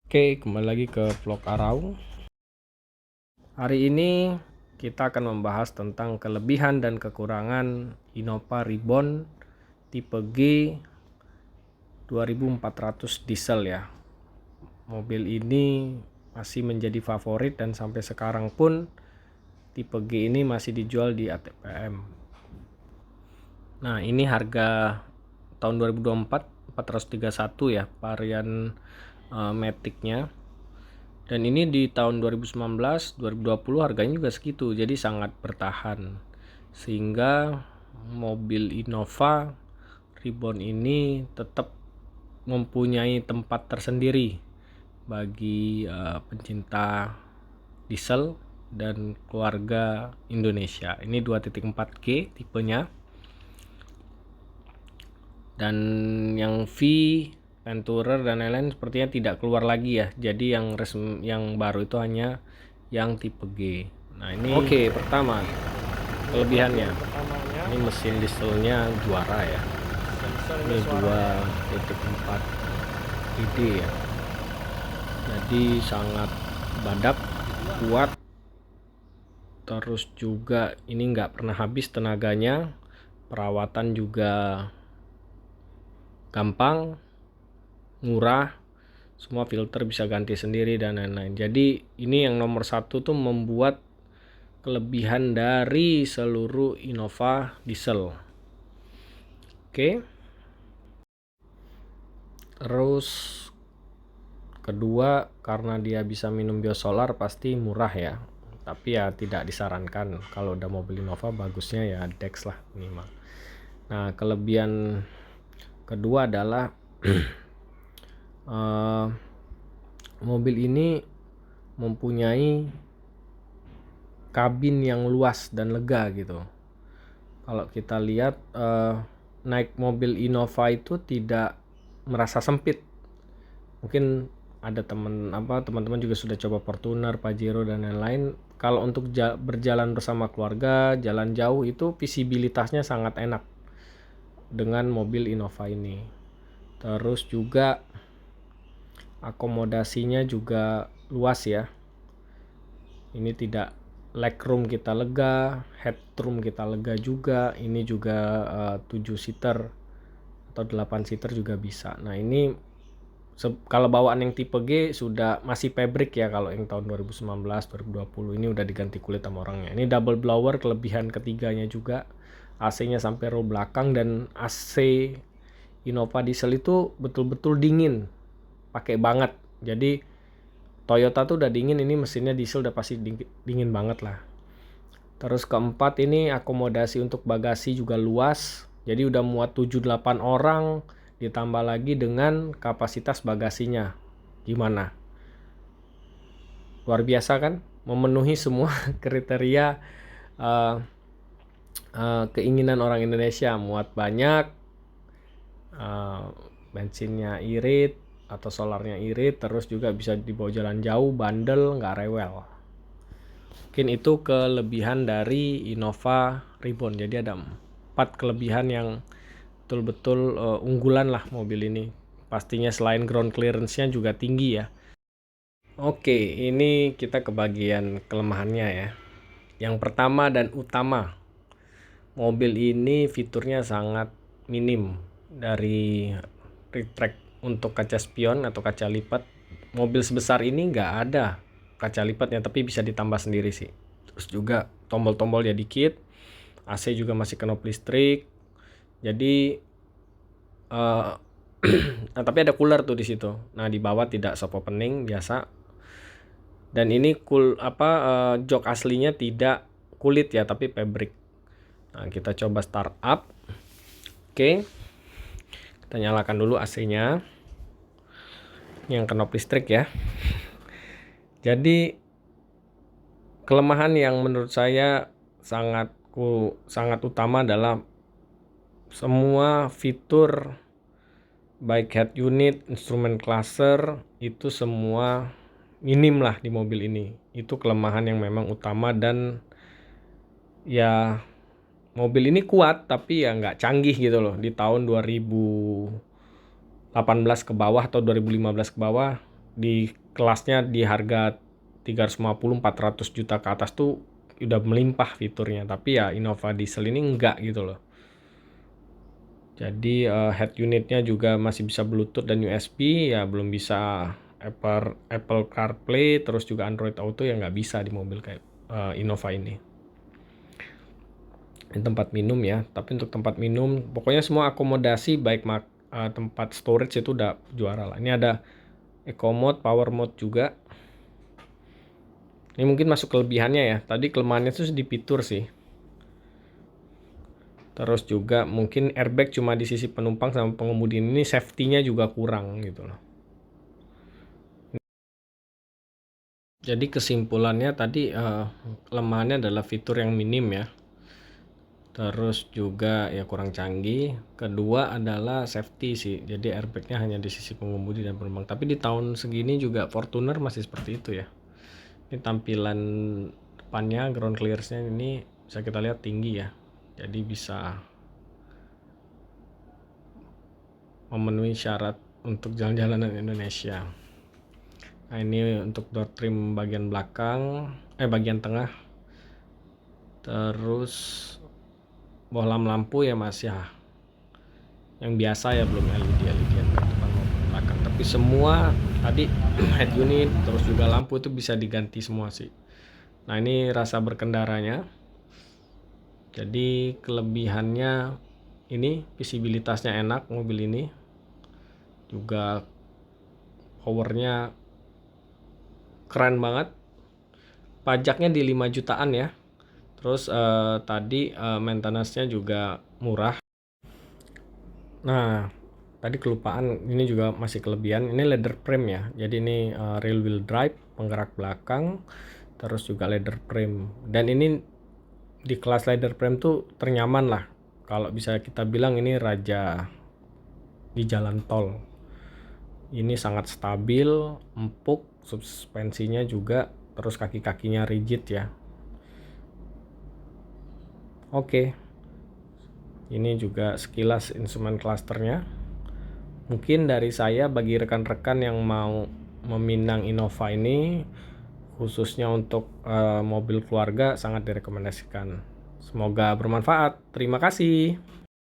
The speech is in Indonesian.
Oke, kembali lagi ke vlog Arau. Hari ini kita akan membahas tentang kelebihan dan kekurangan Innova Reborn tipe G 2400 diesel ya. Mobil ini masih menjadi favorit dan sampai sekarang pun tipe G ini masih dijual di ATPM. Nah, ini harga tahun 2024 431 ya, varian Matic-nya. Dan ini di tahun 2019, 2020 harganya juga segitu, jadi sangat bertahan. Sehingga mobil Innova Reborn ini tetap mempunyai tempat tersendiri bagi pencinta diesel dan keluarga Indonesia. Ini 2.4G tipenya. Dan yang V, Venturer dan lain-lain sepertinya tidak keluar lagi ya. Jadi yang baru itu hanya yang tipe G. Nah, ini oke, pertama kelebihannya. Ini mesin dieselnya juara ya. Ini 2.4 id ya. Jadi sangat badak, kuat. Terus juga ini nggak pernah habis tenaganya. Perawatan juga gampang, murah, semua filter bisa ganti sendiri dan lain-lain. Jadi ini yang nomor satu tuh membuat kelebihan dari seluruh Innova diesel. Oke. Terus kedua, karena dia bisa minum biosolar pasti murah ya. Tapi ya tidak disarankan. Kalau udah mobil Innova bagusnya ya Dex lah minimal. Nah, kelebihan kedua adalah mobil ini mempunyai kabin yang luas dan lega gitu. Kalau kita lihat naik mobil Innova itu tidak merasa sempit. Mungkin ada teman-teman juga sudah coba Fortuner, Pajero dan lain-lain. Kalau untuk berjalan bersama keluarga, jalan jauh itu visibilitasnya sangat enak dengan mobil Innova ini. Terus juga akomodasinya juga luas ya. Ini tidak legroom kita lega, headroom kita lega juga. Ini juga 7 seater atau 8 seater juga bisa. Nah, ini kalau bawaan yang tipe G sudah masih pabrik ya. Kalau yang tahun 2019, 2020 ini udah diganti kulit sama orangnya. Ini double blower, kelebihan ketiganya juga. AC-nya sampai row belakang, dan AC Innova diesel itu betul-betul dingin, pakai banget. Jadi Toyota tuh udah dingin, ini mesinnya diesel udah pasti dingin banget lah. Terus keempat, ini akomodasi untuk bagasi juga luas. Jadi udah muat 7-8 orang, ditambah lagi dengan kapasitas bagasinya. Gimana? Luar biasa kan? Memenuhi semua kriteria keinginan orang Indonesia. Muat banyak, bensinnya irit atau solarnya irit, terus juga bisa dibawa jalan jauh, bandel, nggak rewel. Mungkin itu kelebihan dari Innova Reborn. Jadi ada 4 kelebihan yang betul-betul unggulan lah mobil ini. Pastinya selain ground clearance-nya juga tinggi ya. Oke, ini kita ke bagian kelemahannya ya. Yang pertama dan utama, mobil ini fiturnya sangat minim. Dari retract untuk kaca spion atau kaca lipat, mobil sebesar ini nggak ada kaca lipatnya, tapi bisa ditambah sendiri sih. Terus juga tombol-tombolnya dikit, AC juga masih knob listrik. Jadi nah, tapi ada cooler tuh di situ. Nah, di bawah tidak soft opening biasa. Dan ini jok aslinya tidak kulit ya, tapi fabric. Nah, kita coba start up. Oke. Kita nyalakan dulu AC-nya. Yang knob listrik ya. Jadi kelemahan yang menurut saya sangat utama adalah semua fitur baik head unit, instrumen cluster itu semua minim lah di mobil ini. Itu kelemahan yang memang utama. Dan ya mobil ini kuat tapi ya nggak canggih gitu loh. Di tahun 2018 ke bawah atau 2015 ke bawah di kelasnya di harga 350-400 juta ke atas tuh udah melimpah fiturnya, tapi ya Innova Diesel ini enggak gitu loh. Jadi head unitnya juga masih bisa Bluetooth dan USB, ya belum bisa Apple CarPlay, terus juga Android Auto ya nggak bisa di mobil kayak Innova ini. Ini tempat minum ya, tapi untuk tempat minum pokoknya semua akomodasi baik tempat storage itu udah juara lah. Ini ada Eco Mode, Power Mode juga. Ini mungkin masuk kelebihannya ya. Tadi kelemahannya itu di fitur sih. Terus juga mungkin airbag cuma di sisi penumpang sama pengemudi, ini safety-nya juga kurang gitu loh. Jadi kesimpulannya tadi kelemahannya adalah fitur yang minim ya. Terus juga ya kurang canggih. Kedua adalah safety sih. Jadi airbagnya hanya di sisi pengemudi dan penumpang. Tapi di tahun segini juga Fortuner masih seperti itu ya. Ini tampilan depannya, ground clearance-nya ini bisa kita lihat tinggi ya. Jadi bisa memenuhi syarat untuk jalan-jalanan Indonesia. Nah ini untuk door trim bagian belakang, bagian tengah. Terus bohlam lampu ya mas ya, yang biasa ya, belum LED yang depan maupun belakang. Tapi semua tadi head unit terus juga lampu itu bisa diganti semua sih. Nah ini rasa berkendaranya. Jadi kelebihannya ini visibilitasnya enak mobil ini. Juga powernya keren banget. Pajaknya di 5 jutaan ya. Terus tadi maintenance-nya juga murah. Nah, tadi kelupaan, ini juga masih kelebihan. Ini leather frame ya. Jadi ini rear wheel drive, penggerak belakang, terus juga leather frame. Dan ini di kelas leather frame tuh ternyaman lah. Kalau bisa kita bilang ini raja di jalan tol. Ini sangat stabil, empuk, suspensinya juga, terus kaki-kakinya rigid ya. Oke. Ini juga sekilas instrumen clusternya. Mungkin dari saya bagi rekan-rekan yang mau meminang Innova ini, khususnya untuk mobil keluarga, sangat direkomendasikan. Semoga bermanfaat. Terima kasih.